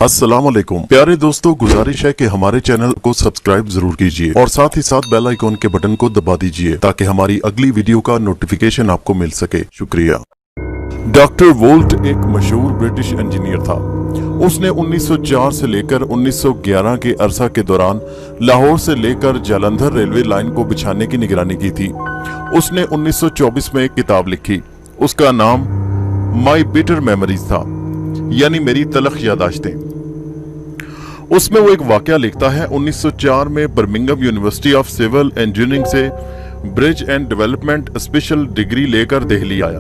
अस्सलाम वालेकुम प्यारे दोस्तों, गुजारिश है कि हमारे चैनल को सब्सक्राइब जरूर कीजिए और साथ ही साथ बेल आइकॉन के बटन को दबा दीजिए ताकि हमारी अगली वीडियो का नोटिफिकेशन आपको मिल सके। शुक्रिया। डॉक्टर वोल्ट एक मशहूर ब्रिटिश इंजीनियर था। उसने 1904 से लेकर 1911 के अरसा के दौरान लाहौर से लेकर जालंधर रेलवे लाइन को बिछाने की निगरानी की थी। उसने 1924 में एक किताब लिखी। उसका नाम माई बिटर मेमोरीज था, यानी मेरी तलख यादाश्तें। उसमें वो एक वाकया लिखता है। 1904 में Birmingham university of civil engineering से bridge and development special degree लेकर दिल्ली आया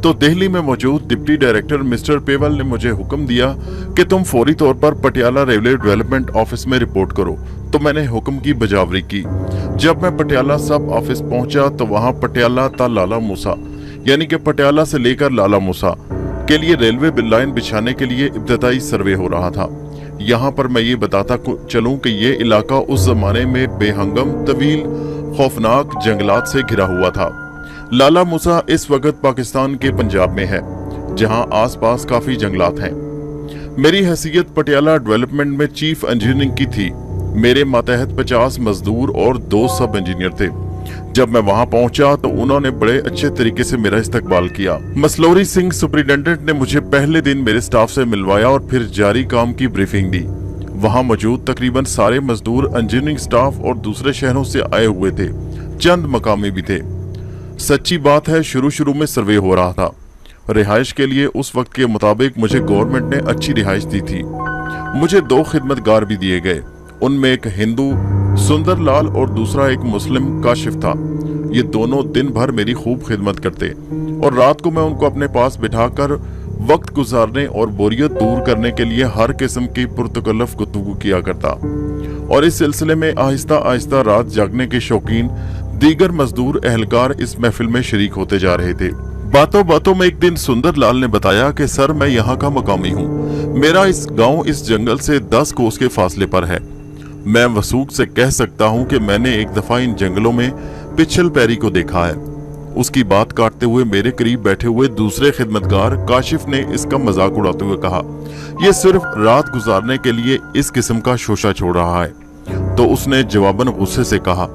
तो दिल्ली में मौजूद डिप्टी डायरेक्टर मिस्टर पेवल ने मुझे हुक्म दिया कि तुम फौरी तौर पर पटियाला रेलवे डेवलपमेंट ऑफिस में रिपोर्ट करो। तो मैंने हुक्म की बजावरी की। जब मैं पटियाला सब ऑफिस पहुंचा तो वहां पटियाला ता लाला मूसा, यानी कि पटियाला से लेकर लाला मूसा के लिए रेलवे लाइन बिछाने के लिए इब्तदाई सर्वे हो रहा था। यहाँ पर मैं ये बताता चलूं कि ये इलाका उस जमाने में बेहंगम, तवील, खौफनाक जंगलात से घिरा हुआ था। लाला मूसा इस वक्त पाकिस्तान के पंजाब में है, जहाँ आसपास काफी जंगलात हैं। मेरी हैसियत पटियाला डेवलपमेंट में चीफ इंजीनियरिंग की थी। मेरे मातहत 50 मजदूर और 2 सब इंजीनियर थे। जब मैं वहां पहुंचा तो उन्होंने बड़े अच्छे तरीके से मेरा इस्तकबाल किया। मसलोरी सिंह सुपरिटेंडेंट ने मुझे पहले दिन मेरे स्टाफ से मिलवाया और फिर जारी काम की ब्रीफिंग दी। वहां मौजूद तकरीबन सारे मजदूर इंजीनियरिंग स्टाफ और दूसरे शहरों से आए हुए थे, चंद मकामी भी थे। सच्ची बात है, शुरू में सर्वे हो रहा था। रिहाइश के लिए उस वक्त के मुताबिक मुझे गवर्नमेंट ने अच्छी रिहाइश दी थी। मुझे 2 खिदमतगार भी दिए गए। उनमें एक हिंदू सुंदर लाल और दूसरा एक मुस्लिम काशिफ था। ये दोनों दिन भर मेरी खूब खिदमत करते और रात को मैं उनको अपने पास बिठाकर वक्त गुजारने और बोरियत दूर करने के लिए हर किस्म की पुरतकल्लफ गुफ्तगू किया करता। और इस सिलसिले में आहिस्ता आहिस्ता रात जागने के शौकीन दीगर मजदूर एहलकार इस महफिल में शरीक होते जा रहे थे। बातों बातों में एक दिन सुंदर लाल ने बताया कि सर, मैं यहाँ का मकामी हूँ। मेरा इस गाँव इस जंगल से 10 कोस के फासले पर है। मैं वसूख से कह सकता हूँ कि मैंने एक दफा इन जंगलों में पिछल पैरी को देखा है। उसकी बात काटते हुए मेरे करीब बैठे हुए दूसरे खिदमतगार काशिफ ने इसका मजाक उड़ाते हुए कहा, यह सिर्फ रात गुजारने के लिए इस किस्म का शोशा छोड़ रहा है। तो उसने जवाबन गुस्से से कहा,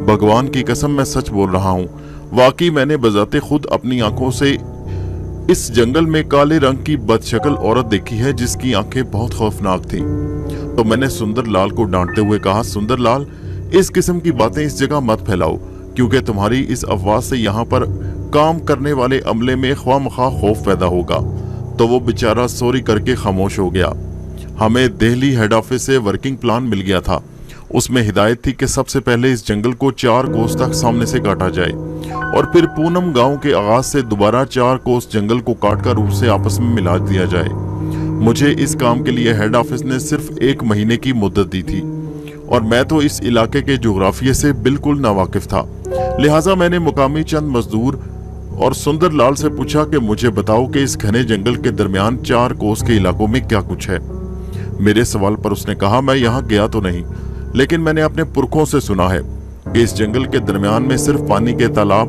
भगवान की कसम मैं सच बोल रहा हूँ। वाकई मैंने बजाते खुद अपनी आंखों से इस जंगल में काले रंग की बदशक्ल औरत देखी है जिसकी आंखें बहुत खौफनाक थीं। तो मैंने सुंदर लाल को डांटते हुए कहा, सुंदर लाल, इस किस्म की बातें इस जगह मत फैलाओ, क्योंकि तुम्हारी इस अफवाह से यहाँ पर काम करने वाले अमले में ख्वामखा खौफ पैदा होगा। तो वो बेचारा सॉरी करके खामोश हो गया। हमें दिल्ली हेड ऑफिस से वर्किंग प्लान मिल गया था। उसमें हिदायत थी कि सबसे पहले इस जंगल को 4 कोस तक सामने से काटा जाए और फिर पूनम गांव के आगाज से दोबारा 4 कोस जंगल को काटकर उससे आपस में मिला दिया जाए। मुझे इस काम के लिए हेड ऑफिस ने सिर्फ 1 महीने की मुद्दत दी थी और मैं तो इस इलाके के जोग्राफिये से बिल्कुल नावाकिफ था। लिहाजा मैंने मुकामी चंद मजदूर और सुंदर लाल से पूछा कि मुझे बताओ कि इस घने जंगल के दरमियान 4 कोस के इलाकों में क्या कुछ है। मेरे सवाल पर उसने कहा, मैं यहाँ गया तो नहीं, लेकिन मैंने अपने पुरखों से सुना है कि इस जंगल के दरमियान में सिर्फ पानी के तालाब,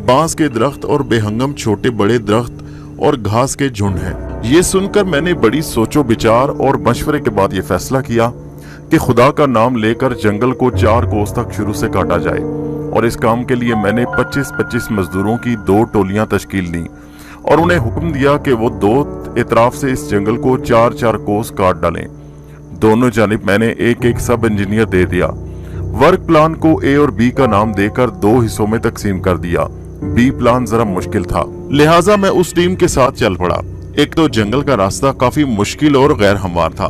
बांस के दरख्त और बेहंगम छोटे बड़े दरख्त और घास के झुंड हैं। ये सुनकर मैंने बड़ी सोचो विचार और मशवरे के बाद ये फैसला किया कि खुदा का नाम लेकर जंगल को 4 कोस तक शुरू से काटा जाए। और इस काम के लिए मैंने 25-25 मजदूरों की 2 टोलियां तश्कील दी और उन्हें हुक्म दिया कि वो 2 इतराफ से इस जंगल को 4-4 कोस काट डालें। दोनों जानिब मैंने एक सब इंजीनियर दे दिया। वर्क प्लान को ए और बी का नाम देकर 2 हिस्सों में तकसीम कर दिया। बी प्लान जरा मुश्किल था, लिहाजा मैं उस टीम के साथ चल पड़ा। एक तो जंगल का रास्ता काफी मुश्किल और गैर हमवार था,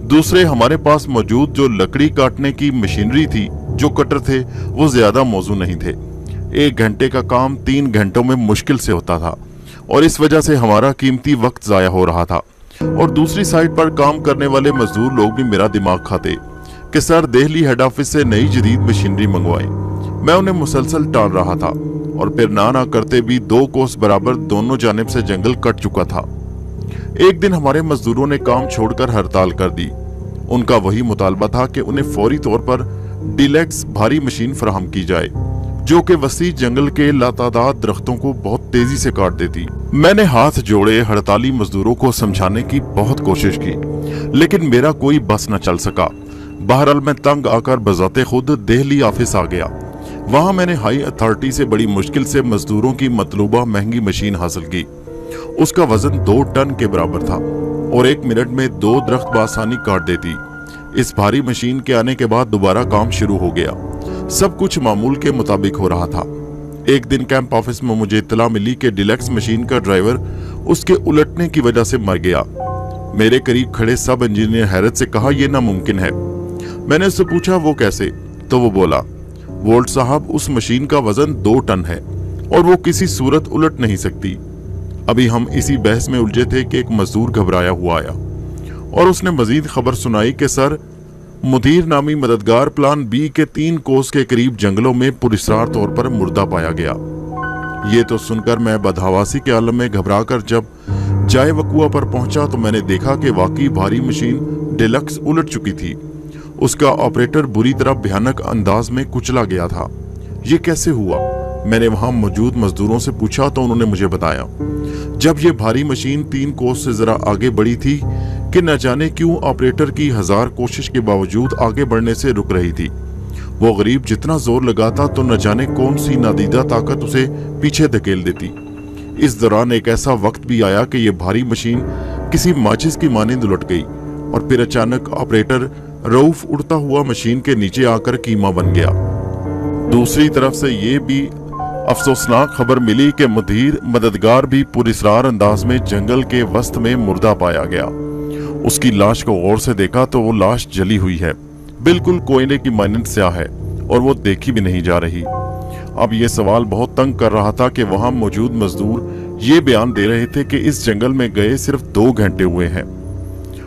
दूसरे हमारे पास मौजूद जो लकड़ी काटने की मशीनरी थी, जो कटर थे, वो ज्यादा मौजू नहीं थे। 1 घंटे का काम 3 घंटों में मुश्किल से होता था और इस वजह से हमारा कीमती वक्त जाया हो रहा था। और दूसरी साइड पर काम करने वाले मजदूर लोग भी मेरा दिमाग खाते कि सर, दिल्ली हेड ऑफिस से नई जदीद मशीनरी मंगवाएं। मैं उन्हें मुसलसल टाल रहा था और फिर ना करते भी 2 कोस बराबर दोनों जानिब से जंगल कट चुका था। एक दिन हमारे मजदूरों ने काम छोड़कर हड़ताल कर दी। उनका वही मुतालबा था कि उन्हें फौरी तौर पर डीलक्स भारी मशीन फराहम की जाए, जो कि वसी जंगल के लातादाद दरख्तों को बहुत तेजी से काट देती। मैंने हाथ जोड़े हड़ताली मजदूरों को समझाने की बहुत कोशिश की लेकिन मेरा कोई बस न चल सका। बहरहाल मैं तंग आकर बजाते खुद दिल्ली ऑफिस आ गया। वहां मैंने हाई अथॉरिटी से बड़ी मुश्किल से मजदूरों की मतलूबा महंगी मशीन हासिल की। उसका वजन 2 टन के बराबर था और 1 मिनट में 2 दरख्त बासानी काट देती। इस भारी मशीन के आने के बाद दोबारा काम शुरू हो गया। सब कुछ मामूल के मुताबिक हो रहा था। एक दिन कैंप ऑफिस में मुझे इत्तला मिली कि डिलक्स मशीन का ड्राइवर उसके उलटने की वजह से मर गया। मेरे करीब खड़े सब इंजीनियर हैरत से कहा, यह नामुमकिन है। मैंने उससे पूछा वो कैसे, तो वो बोला, वोल्ट साहब, उस मशीन का वजन 2 टन है और वो किसी सूरत उलट नहीं सकती। अभी हम इसी बहस में उलझे थे कि एक मजदूर घबराया हुआ आया और उसने मजीद खबर सुनाई कि सर, मुदीर नामी मददगार प्लान बी के 3 कोस के करीब जंगलों में पुरस्रार तौर पर मुर्दा पाया गया। ये तो सुनकर मैं बदहवासी के आलम में घबरा कर जब जाए वकुआ पर पहुंचा तो मैंने देखा कि वाकई भारी मशीन डिलक्स उलट चुकी थी। उसका ऑपरेटर बुरी तरह भयानक अंदाज में कुचला गया था। ये कैसे हुआ? मैंने वहां मौजूद मजदूरों से पूछा तो उन्होंने मुझे बताया, जब ये भारी मशीन 3 कोस से जरा आगे बढ़ी थी कि न जाने क्यों ऑपरेटर की 1000 कोशिश के बावजूद आगे बढ़ने से रुक रही थी। वो गरीब जितना जोर लगाता तो न जाने कौन सी नादीदा ताकत उसे पीछे धकेल देती। इस दौरान एक ऐसा वक्त भी आया कि ये भारी मशीन किसी माचिस की मानिंद उलट गई और फिर अचानक ऑपरेटर रऊफ उड़ता हुआ मशीन के नीचे आकर कीमा बन गया। दूसरी तरफ से ये भी अफसोसनाक खबर मिली कि मुदीर मददगार भी पुरस्रार अंदाज में जंगल के वस्त में मुर्दा पाया गया। उसकी लाश को गौर से देखा तो वो लाश जली हुई है, बिल्कुल कोयले की मानंद स्याह है और वो देखी भी नहीं जा रही। अब ये सवाल बहुत तंग कर रहा था कि वहां मौजूद मजदूर ये बयान दे रहे थे कि इस जंगल में गए सिर्फ 2 घंटे हुए हैं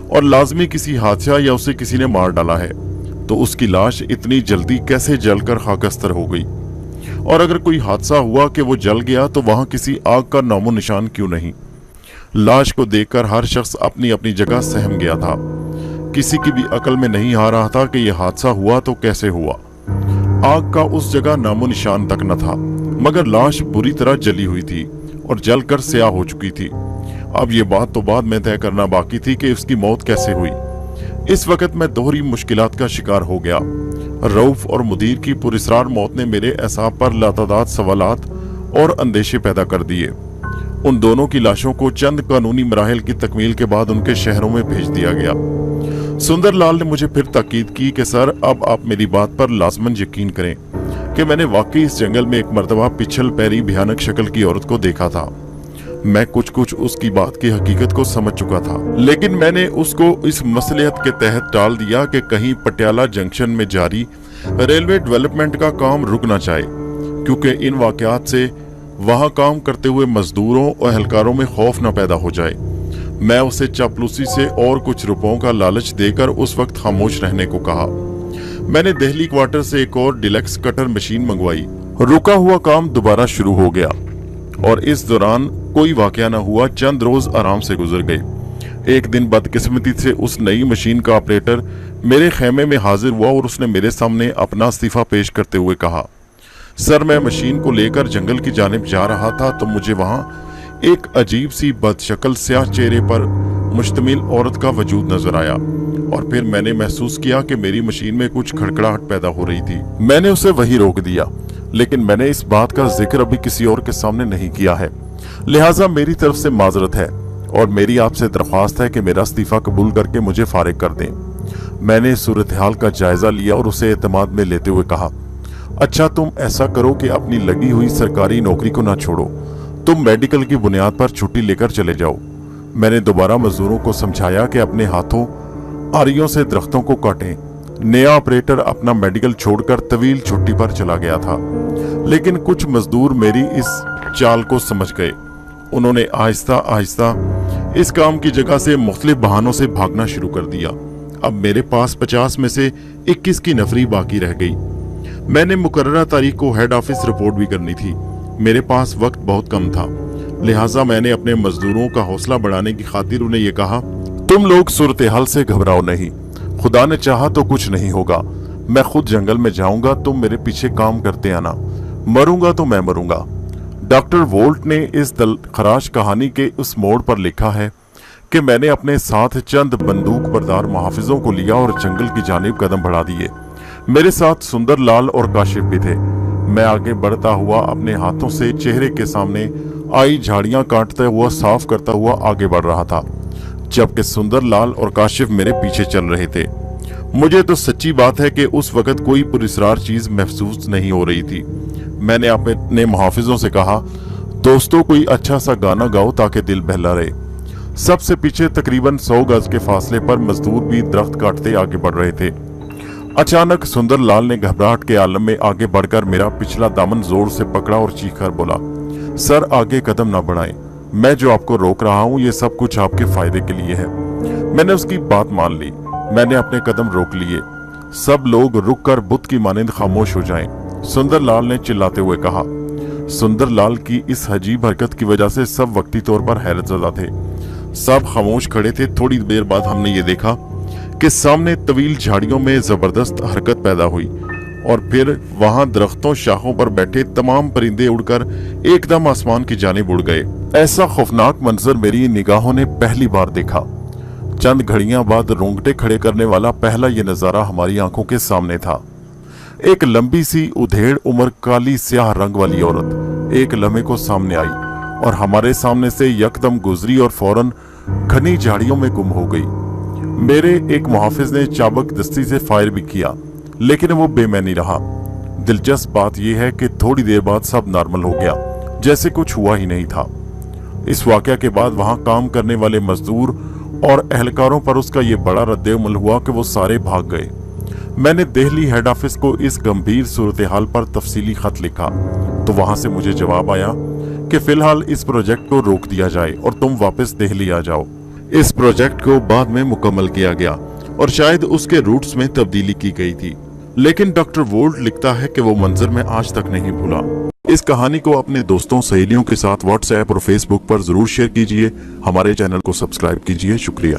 और लाजमी किसी हादसा या उसे किसी ने मार डाला है, तो उसकी लाश इतनी जल्दी कैसे जलकर खाकस्तर हो गई? और अगर कोई हादसा हुआ कि वो जल गया तो वहां किसी आग का नामो निशान क्यों नहीं? लाश को देखकर हर शख्स अपनी अपनी जगह सहम गया था। किसी की भी अकल में नहीं आ रहा था कि यह हादसा हुआ तो कैसे हुआ। आग का उस जगह नामो निशान तक न था, मगर लाश बुरी तरह जली हुई थी और जलकर स्याह हो चुकी थी। अब ये बात तो बाद में तय करना बाकी थी कि उसकी मौत कैसे हुई। इस वक्त मैं दोहरी मुश्किलात का शिकार हो गया। रऊफ और मुदीर की पुरस्रार मौत ने मेरे एसाब पर लातादाद सवालात और अंदेशे पैदा कर दिए। उन दोनों की लाशों को चंद कानूनी मराहिल की तकमील के बाद उनके शहरों में भेज दिया गया। सुंदरलाल ने मुझे फिर ताकीद की कि सर, अब आप मेरी बात पर लाजमन यकीन करें कि मैंने वाकई इस जंगल में एक मर्तबा पिछल पैरी भयानक शक्ल की औरत को देखा था। मैं कुछ उसकी बात की हकीकत को समझ चुका था, लेकिन मैंने उसको इस मसलियत के तहत टाल दिया कि कहीं पटियाला जंक्शन में जारी रेलवे डेवलपमेंट का काम रुक ना जाए, क्योंकि इन वाकयात से वहां काम करते हुए मजदूरों और एहलकारों में खौफ न पैदा हो जाए। मैं उसे चापलूसी से और कुछ रुपयों का लालच देकर उस वक्त खामोश रहने को कहा। मैंने दिल्ली क्वार्टर से एक और डिलक्स कटर मशीन मंगवाई। रुका हुआ काम दोबारा शुरू हो गया और इस दौरान कोई वाकया न हुआ। चंद रोज आराम से गुजर गए। एक दिन बदकिस्मती से उस नई मशीन का ऑपरेटर मेरे खेमे में हाजिर हुआ और उसने मेरे सामने अपना इस्तीफा पेश करते हुए कहा, सर, मैं मशीन को लेकर जंगल की जानिब जा रहा था तो मुझे वहां एक अजीब सी बदशक्ल स्याह चेहरे पर मुश्तमिल औरत का वजूद नजर आया और फिर मैंने महसूस किया कि मेरी मशीन में कुछ खड़खड़ाहट पैदा हो रही थी। मैंने उसे वहीं रोक दिया, लेकिन मैंने इस बात का जिक्र अभी किसी और के सामने नहीं किया है, लिहाजा मेरी तरफ से माजरत है और मेरी आपसे दरख्वास्त है कि मेरा इस्तीफा कबूल करके मुझे फारिग कर दें। मैंने सूरत हाल का जायजा लिया और उसे एतमाद में लेते हुए कहा, अच्छा, तुम ऐसा करो कि अपनी लगी हुई सरकारी नौकरी को ना छोड़ो, तुम मेडिकल की बुनियाद पर छुट्टी लेकर चले जाओ। मैंने दोबारा मजदूरों को समझाया कि अपने हाथों आरियों से दरख्तों को काटें। नया ऑपरेटर अपना मेडिकल छोड़कर तवील छुट्टी पर चला गया था, लेकिन कुछ मजदूर मेरी इस चाल को समझ गए। उन्होंने आहिस्ता आहिस्ता इस काम की जगह से मुख्तलिफ बहानों से भागना शुरू कर दिया। अब मेरे पास 50 में से 21 की नफरी बाकी रह गई। मैंने मुकर्ररा तारीख को हेड ऑफिस रिपोर्ट भी करनी थी। मेरे पास वक्त बहुत कम था, लिहाजा मैंने अपने मजदूरों का हौसला बढ़ाने की खातिर उन्हें यह कहा, तुम लोग सूरत हाल से घबराओ नहीं, खुदा ने चाहा तो कुछ नहीं होगा। मैं खुद जंगल में जाऊंगा, तुम मेरे पीछे काम करते आना, मरूंगा तो मैं मरूंगा। डॉक्टर वोल्ट ने इस दिलखराश कहानी के उस मोड़ पर लिखा है कि मैंने अपने साथ चंद बंदूक बरदार मुहाफिजों को लिया और जंगल की जानिब कदम बढ़ा दिए। मेरे साथ सुंदर लाल और काशिफ भी थे। मैं आगे बढ़ता हुआ अपने हाथों से चेहरे के सामने आई झाड़ियां काटता हुआ साफ करता हुआ आगे बढ़ रहा था, जबकि सुंदर लाल और काशिफ मेरे पीछे चल रहे थे। मुझे तो सच्ची बात है कि उस वक्त कोई पुरस्रार चीज महसूस नहीं हो रही थी। मैंने अपने मुहाफिजों से कहा, दोस्तों कोई अच्छा सा गाना गाओ ताकि दिल बहला रहे। सबसे पीछे तकरीबन 100 गज के फासले पर मजदूर भी दरख्त काटते आगे बढ़ रहे थे। अचानक सुंदर लाल ने घबराहट के आलम में आगे बढ़कर मेरा पिछला दामन जोर से पकड़ा और चीखकर बोला, सर आगे कदम ना बढ़ाएं, मैं जो आपको रोक रहा हूं ये सब कुछ आपके फायदे के लिए है। मैंने उसकी बात मान ली। मैंने अपने कदम रोक लिए। सब लोग रुककर बुत की मानिंद खामोश हो जाएं, सुंदर लाल ने चिल्लाते हुए कहा। सुंदर लाल की इस अजीब हरकत की वजह से सब वक्ती तौर पर हैरत ज़दा थे। सब खामोश खड़े थे। थोड़ी देर बाद हमने ये देखा कि सामने तवील झाड़ियों में जबरदस्त हरकत पैदा हुई और फिर वहां दरख्तों शाखों पर बैठे तमाम परिंदे उड़कर एकदम आसमान की जानिब उड़ गए। ऐसा खौफनाक मंजर मेरी निगाहों ने पहली बार देखा। चंद घड़ियां बाद रोंगटे खड़े करने वाला पहला ये नजारा हमारी आंखों के सामने था। एक लंबी सी उधेड़ उम्र काली स्याह रंग वाली औरत एक लम्हे को सामने आई और हमारे सामने से यकदम गुजरी और फौरन घनी झाड़ियों में गुम हो गई। मेरे एक मुहाफिज ने चाबक दस्ती से फायर भी किया, लेकिन वो बेमैनी रहा। दिलचस्प बात यह है कि थोड़ी देर बाद सब नॉर्मल हो गया, जैसे कुछ हुआ ही नहीं था। इस वाकया के बाद वहां काम करने वाले मजदूर और एहलकारों पर उसका ये बड़ा रद्द-ए-अमल हुआ कि वो सारे भाग गए। मैंने दिल्ली हेड ऑफिस को इस गंभीर सूरत हाल पर तफसीली खत लिखा, तो वहां से मुझे जवाब आया कि फिलहाल इस प्रोजेक्ट को रोक दिया जाए और तुम वापस दिल्ली आ जाओ। इस प्रोजेक्ट को बाद में मुकम्मल किया गया और शायद उसके रूट्स में तब्दीली की गई थी, लेकिन डॉक्टर वोल्ट लिखता है कि वो मंजर मैं आज तक नहीं भूला। इस कहानी को अपने दोस्तों सहेलियों के साथ व्हाट्सएप और फेसबुक पर जरूर शेयर कीजिए। हमारे चैनल को सब्सक्राइब कीजिए। शुक्रिया।